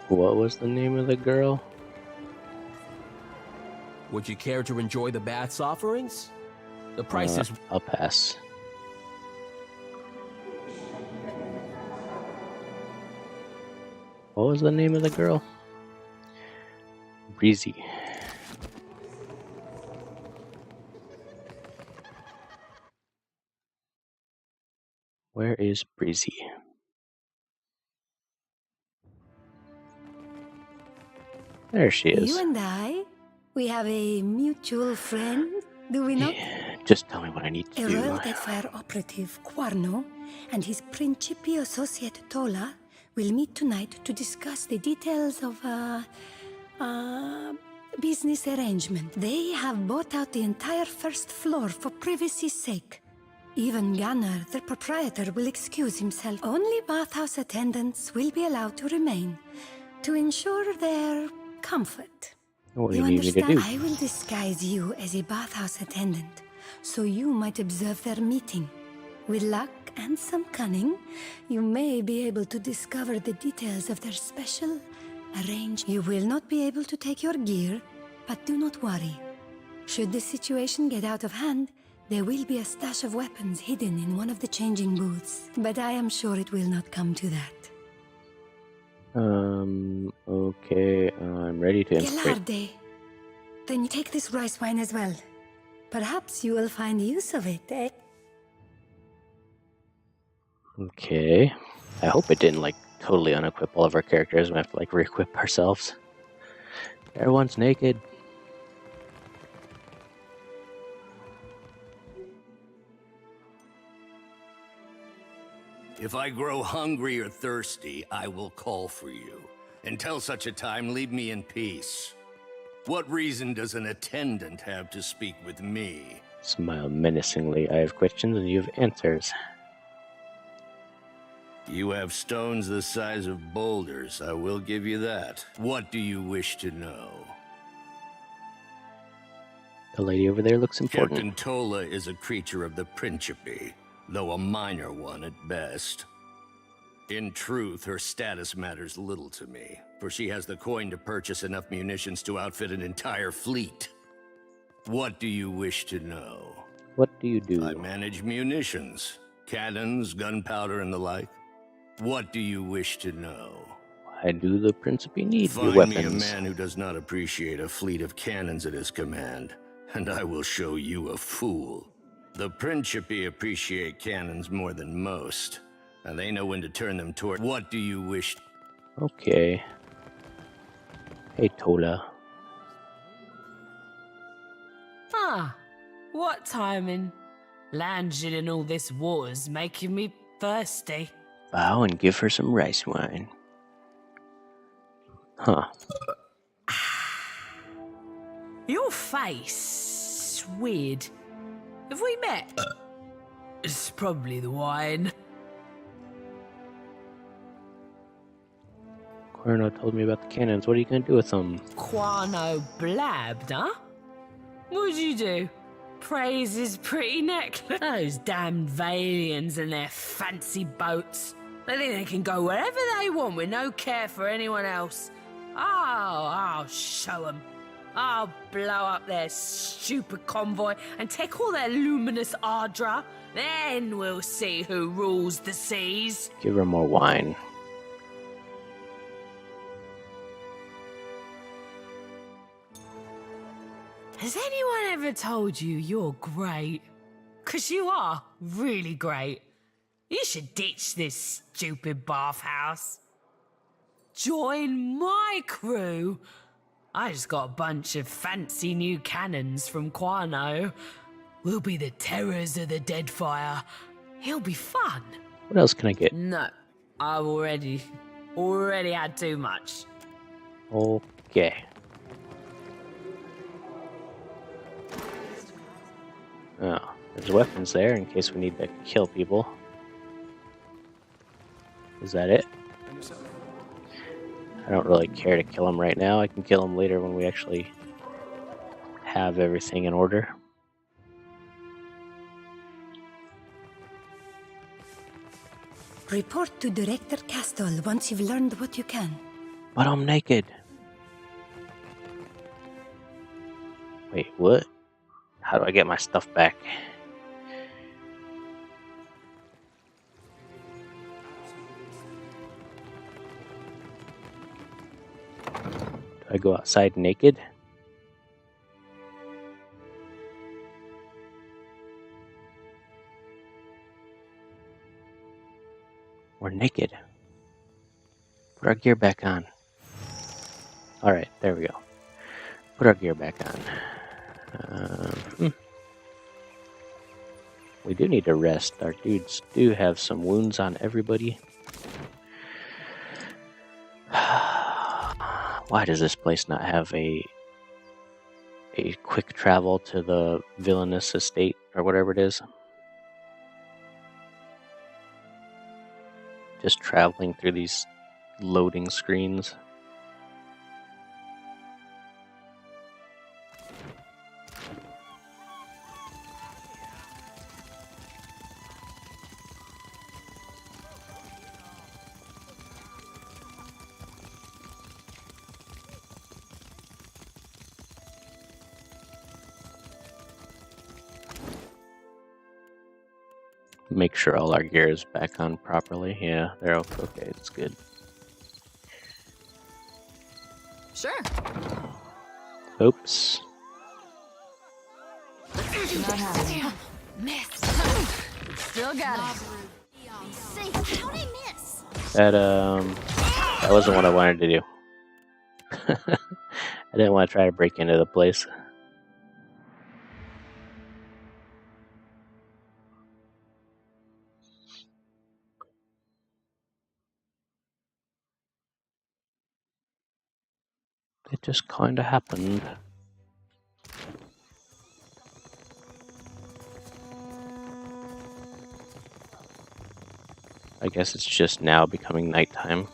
What was the name of the girl? Would you care to enjoy the bath's offerings? The price is... I'll pass. What was the name of the girl? Breezy. Where is Breezy? There she is. You and I, we have a mutual friend, do we not? Yeah, just tell me what I need to A do. royal Deadfire operative, Quarno, and his Principi associate, Tola, will meet tonight to discuss the details of business arrangement. They have bought out the entire first floor for privacy's sake. Even Gunnar, the proprietor, will excuse himself. Only bathhouse attendants will be allowed to remain, to ensure their comfort. What do You you need me to understand? do? I will disguise you as a bathhouse attendant, so you might observe their meeting. With luck and some cunning, you may be able to discover the details of their special arrangement. You will not be able to take your gear, but do not worry. Should the situation get out of hand, there will be a stash of weapons hidden in one of the changing booths. But I am sure it will not come to that. Okay, I'm ready to infiltrate. Gelarde, then you take this rice wine as well. Perhaps you will find use of it, eh? Okay. I hope it didn't, like, totally unequip all of our characters. We have to, like, re-equip ourselves. Everyone's naked. If I grow hungry or thirsty, I will call for you. Until such a time, leave me in peace. What reason does an attendant have to speak with me? Smile menacingly. I have questions and you have answers. You have stones the size of boulders, I will give you that. What do you wish to know? The lady over there looks important. Captain Tola is a creature of the Principi, though a minor one at best. In truth, her status matters little to me, for she has the coin to purchase enough munitions to outfit an entire fleet. What do you wish to know? What do you do? I manage munitions, cannons, gunpowder, and the like. What do you wish to know? Why do the Principi need your Find me a weapons? man who does not appreciate a fleet of cannons at his command, and I will show you a fool. The Principi appreciate cannons more than most, and they know when to turn them toward. What do you wish? Okay. Hey, Tola. Ah, what timing. Landing in all this water's making me thirsty. Bow and give her some rice wine. Huh. Your face, weird. Have we met? It's probably the wine. Corno told me about the cannons. What are you going to do with them? Quano blabbed, huh? What'd you do? Praise his pretty necklace? Those damned Valians and their fancy boats. They think they can go wherever they want with no care for anyone else. Oh, I'll show them. I'll blow up their stupid convoy and take all their luminous ardra. Then we'll see who rules the seas. Give her more wine. Has anyone ever told you you're great? 'Cause you are really great. You should ditch this stupid bathhouse. Join my crew. I just got a bunch of fancy new cannons from Quano. We'll be the terrors of the Deadfire. It'll be fun. What else can I get? No, I've already had too much. Okay. Oh, there's weapons there in case we need to kill people. Is that it? I don't really care to kill him right now. I can kill him later when we actually have everything in order. Report to Director Castle once you've learned what you can. But I'm naked. Wait, what? How do I get my stuff back? Do I go outside naked? We're naked. Put our gear back on. Alright, there we go. Put our gear back on. We do need to rest. Our dudes do have some wounds on everybody. Why does this place not have a quick travel to the villainous estate or whatever it is? Just traveling through these loading screens. Make sure all our gear is back on properly. Yeah, they're okay. Okay, it's good. Sure. Oops. Not happening. Miss. Still got it. Say, how'd I miss? That wasn't what I wanted to do. I didn't want to try to break into the place. It just kind of happened. I guess it's just now becoming nighttime.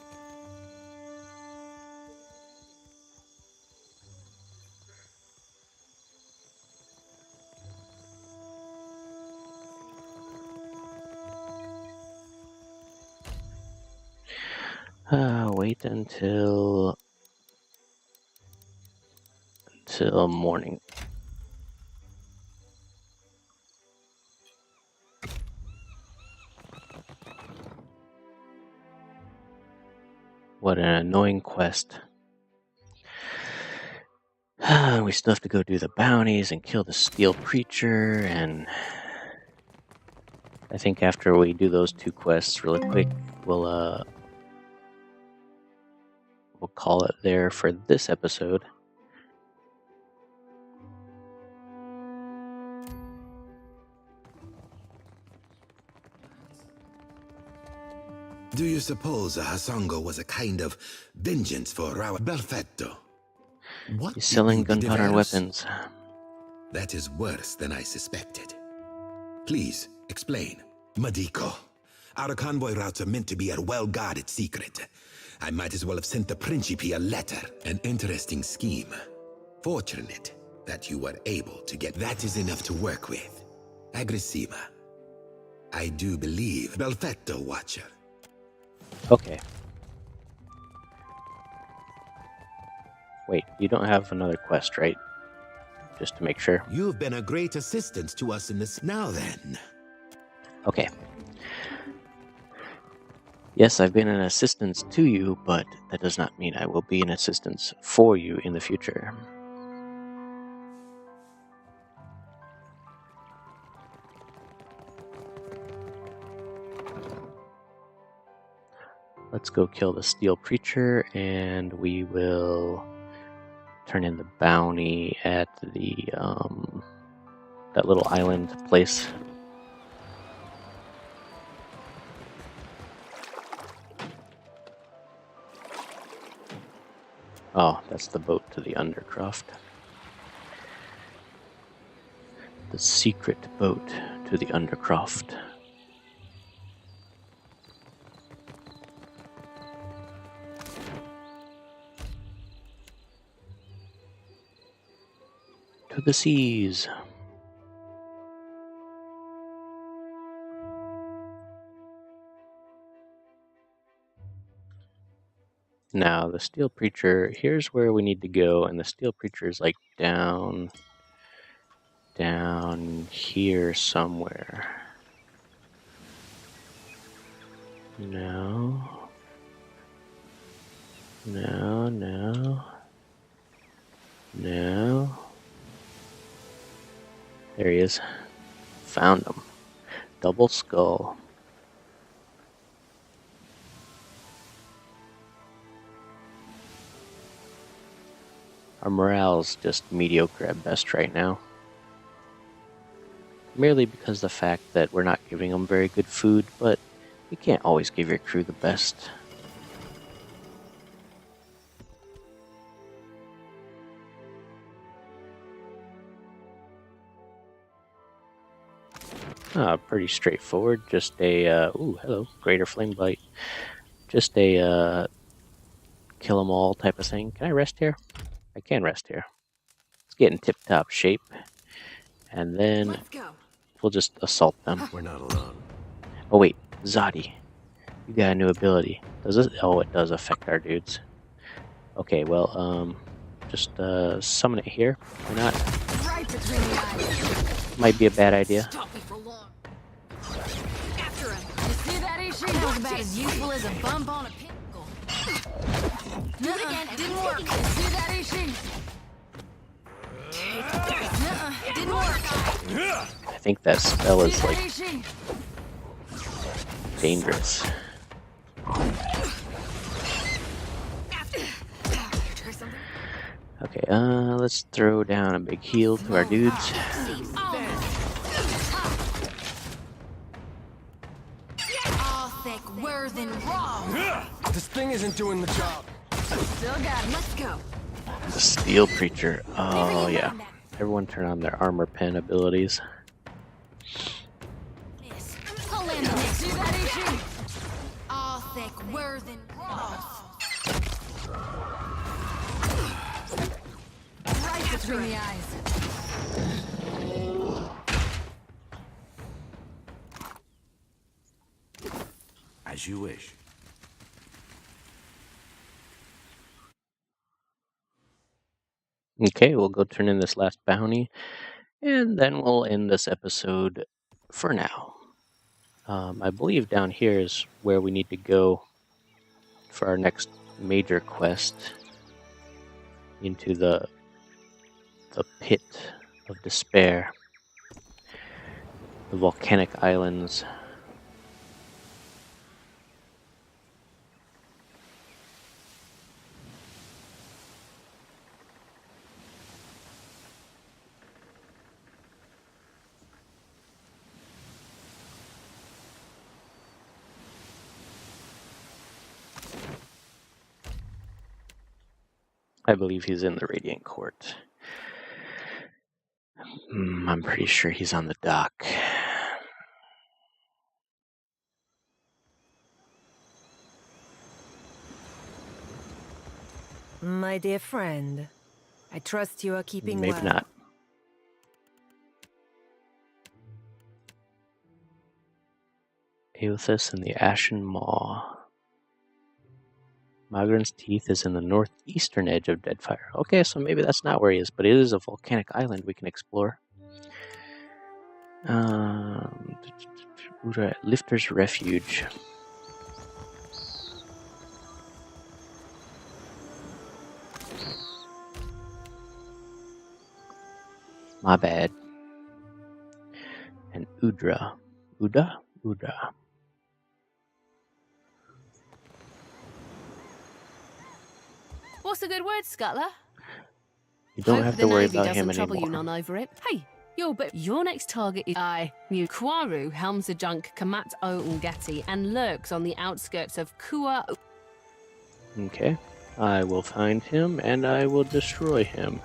Wait until morning. What an annoying quest. We still have to go do the bounties and kill the steel preacher, and I think after we do those two quests really quick, we'll call it there for this episode. Do you suppose a Hasongo was a kind of vengeance for our Belfetto? What He's selling did you gunpowder and diverse? weapons. That is worse than I suspected. Please, explain. Madiko, our convoy routes are meant to be a well-guarded secret. I might as well have sent the Principe a letter. An interesting scheme. Fortunate that you were able to get... That is enough to work with. Aggressiva. I do believe Belfetto Watcher. Okay. Wait, you don't have another quest, right? Just to make sure. You've been a great assistance to us in this... Now then. Okay. Yes, I've been an assistance to you, but that does not mean I will be an assistance for you in the future. Let's go kill the steel preacher, and we will turn in the bounty at the that little island place. Oh, that's the boat to the Undercroft. The secret boat to the Undercroft. To the seas. Now, the Steel Preacher, here's where we need to go, and the Steel Preacher is like down here somewhere. No. There he is. Found him. Double skull. Our morale's just mediocre at best right now. Merely because of the fact that we're not giving them very good food, but you can't always give your crew the best. Pretty straightforward. Just a, ooh, hello, Greater Flame Bite. Just a, kill them all type of thing. Can I rest here? I can rest here. Let's get in tip-top shape. And then we'll just assault them. We're not alone. Oh wait, Zadi. You got a new ability. Does it? Oh, it does affect our dudes. Okay, well, just summon it here. Why not? Right between the eyes. Might be a bad idea. Stop me for long. After him. You see that, Ishi? That was about as useful as a bump on a pickle. Do it again. Didn't work. You see that, Ishi? Didn't work. I think that spell is like dangerous. Okay, let's throw down a big heal to our dudes. All thick, worse than raw. This thing isn't doing the job. Still got it. Let's go. The Steel Preacher. Oh, yeah. Everyone turn on their armor pen abilities. I'll land the next. See that, Ishi? All thick, worse than raw. Right between the eyes. As you wish. Okay, we'll go turn in this last bounty, and then we'll end this episode for now. I believe down here is where we need to go for our next major quest into the pit of despair, the volcanic islands. I believe he's in the Radiant Court. I'm pretty sure he's on the dock. My dear friend, I trust you are keeping well. Maybe not. Aothas and the Ashen Maw. Magran's Teeth is in the northeastern edge of Deadfire. Okay, so maybe that's not where he is, but it is a volcanic island we can explore. Lifter's Refuge. My bad. And Udra. Udra? What's a good word, Scuttler? You don't have to worry about him doesn't trouble anymore. you none over it. Hey, your next target is Kwaru helms the junk Kamat O Ngeti and lurks on the outskirts of Kua. Okay. I will find him and I will destroy him.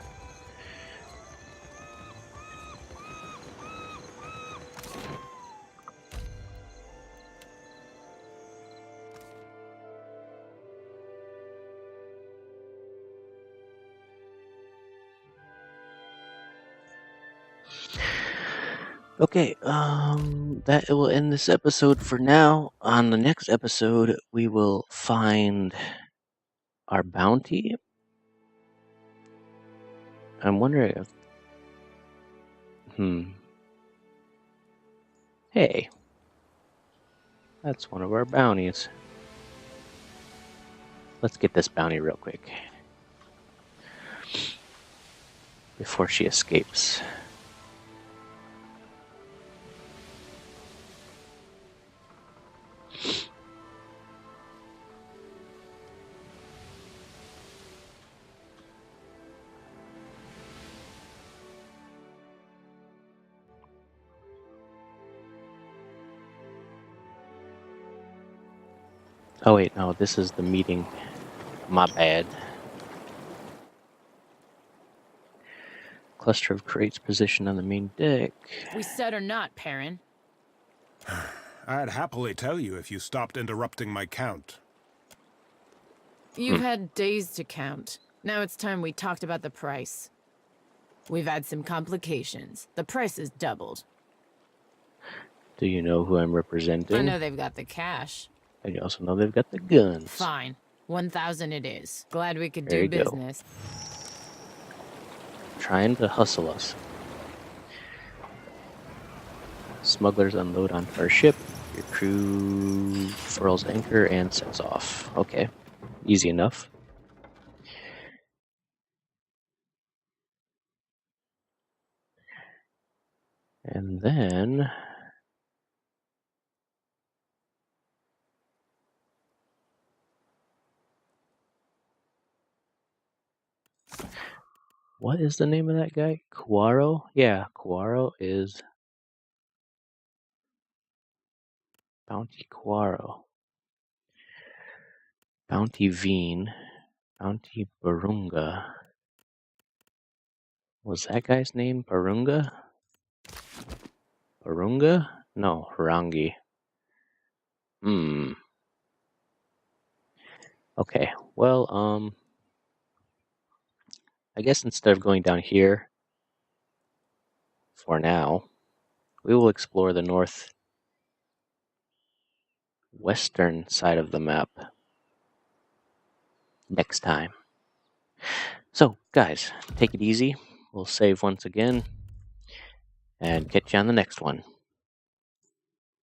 Okay, that will end this episode for now. On the next episode, we will find our bounty. I'm wondering if... Hey. That's one of our bounties. Let's get this bounty real quick. Before she escapes. Oh wait, no, this is the meeting. My bad. Cluster of crates positioned on the main deck. We said or not, Perrin. I'd happily tell you if you stopped interrupting my count. You've had days to count. Now it's time we talked about the price. We've had some complications. The price has doubled. Do you know who I'm representing? I know they've got the cash. And you also know they've got the guns. Fine. 1,000 it is. Glad we could There do you go. business. Trying to hustle us. Smugglers unload onto our ship. Your crew furls anchor and sets off. Okay. Easy enough. And then... What is the name of that guy? Quaro? Yeah, Quaro is... Bounty Quaro. Bounty Veen. Bounty Barunga. Was that guy's name Barunga? Barunga? No, Harangi. Okay, well, I guess instead of going down here, for now, we will explore the northwestern side of the map next time. So, guys, take it easy. We'll save once again, and catch you on the next one.